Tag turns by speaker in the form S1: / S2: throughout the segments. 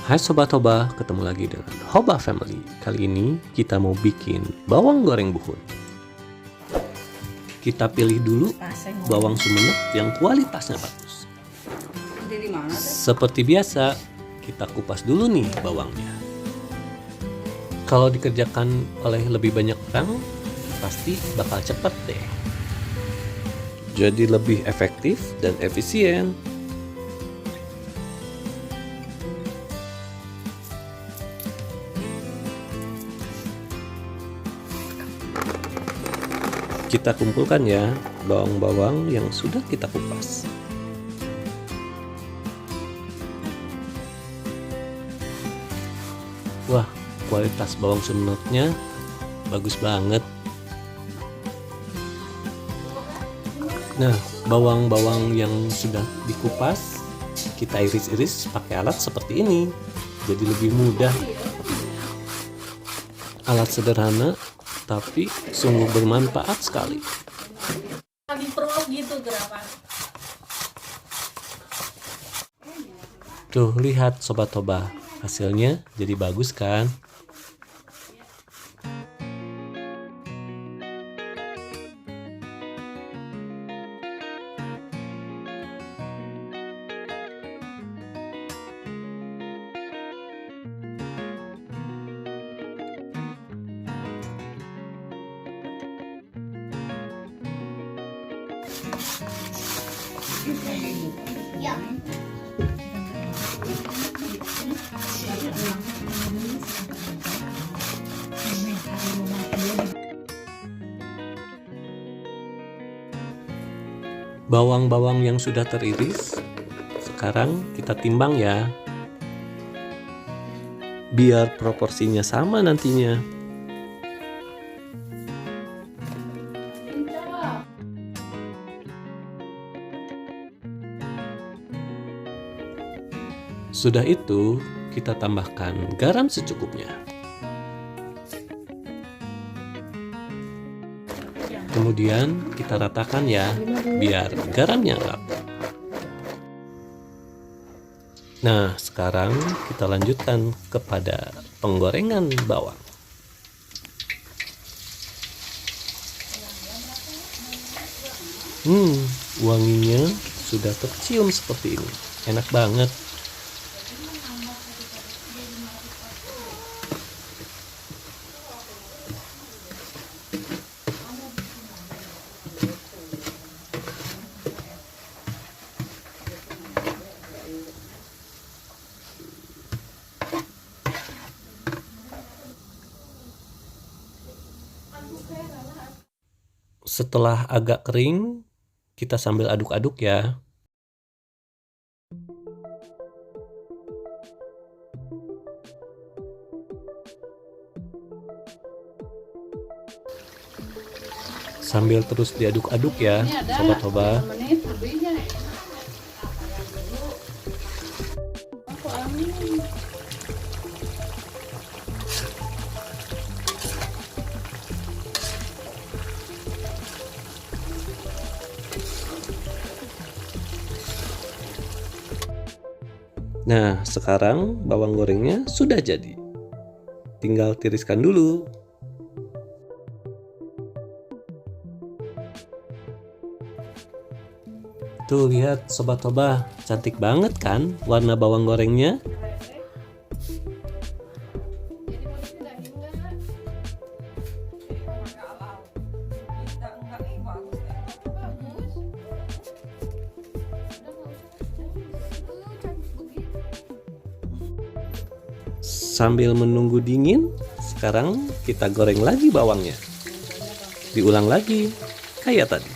S1: Hai Sobat Hoba, ketemu lagi dengan Hoba Family. Kali ini kita mau bikin bawang goreng buhun. Kita pilih dulu bawang Sumenep yang kualitasnya bagus. Seperti biasa, kita kupas dulu nih bawangnya. Kalau dikerjakan oleh lebih banyak orang, pasti bakal cepet deh. Jadi lebih efektif dan efisien. Kita kumpulkan ya bawang-bawang yang sudah kita kupas. Wah, kualitas bawang Sumenepnya bagus banget. Nah, bawang-bawang yang sudah dikupas kita iris-iris pakai alat seperti ini. Jadi lebih mudah. Alat sederhana tapi sungguh bermanfaat sekali. Tuh, lihat Sobat Hoba, hasilnya jadi bagus kan?
S2: Ya.
S1: Bawang-bawang yang sudah teriris, sekarang kita timbang ya. Biar proporsinya sama nantinya. Sudah itu, kita tambahkan garam secukupnya. Kemudian kita ratakan ya, biar garamnya rata. Nah, sekarang kita lanjutkan kepada penggorengan bawang. Wanginya sudah tercium seperti ini. Enak banget. Setelah agak kering, kita sambil aduk-aduk ya. Sambil terus diaduk-aduk ya, Sobat Hoba. Nah, sekarang bawang gorengnya sudah jadi. Tinggal tiriskan dulu. Tuh, lihat Sobat Hoba, cantik banget kan warna bawang gorengnya? Sambil menunggu dingin, sekarang kita goreng lagi bawangnya. Diulang lagi, kayak tadi.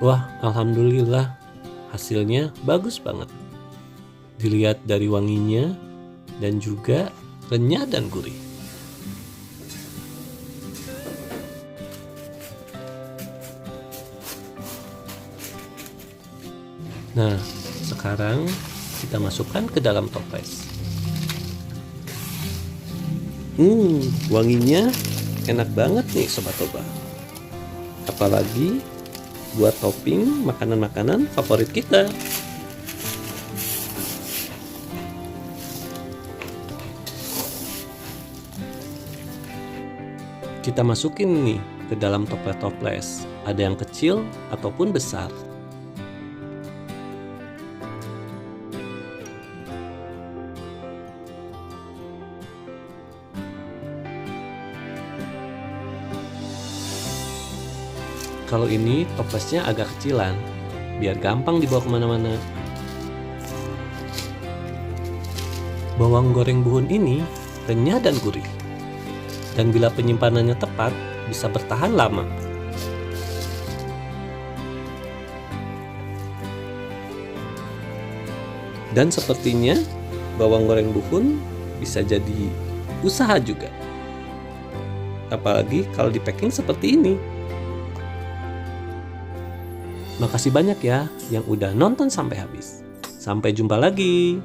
S1: Wah, alhamdulillah, hasilnya bagus banget. Dilihat dari wanginya dan juga renyah dan gurih. Nah, sekarang kita masukkan ke dalam toples. Wanginya enak banget nih Sobat Toba. Apalagi buat topping makanan-makanan favorit kita. Kita masukin nih ke dalam toples-toples. Ada yang kecil ataupun besar. Kalau ini toplesnya agak kecilan, biar gampang dibawa kemana-mana. Bawang goreng buhun ini renyah dan gurih. Dan bila penyimpanannya tepat, bisa bertahan lama. Dan sepertinya bawang goreng buhun bisa jadi usaha juga. Apalagi kalau di packing seperti ini. Makasih banyak ya yang udah nonton sampai habis. Sampai jumpa lagi.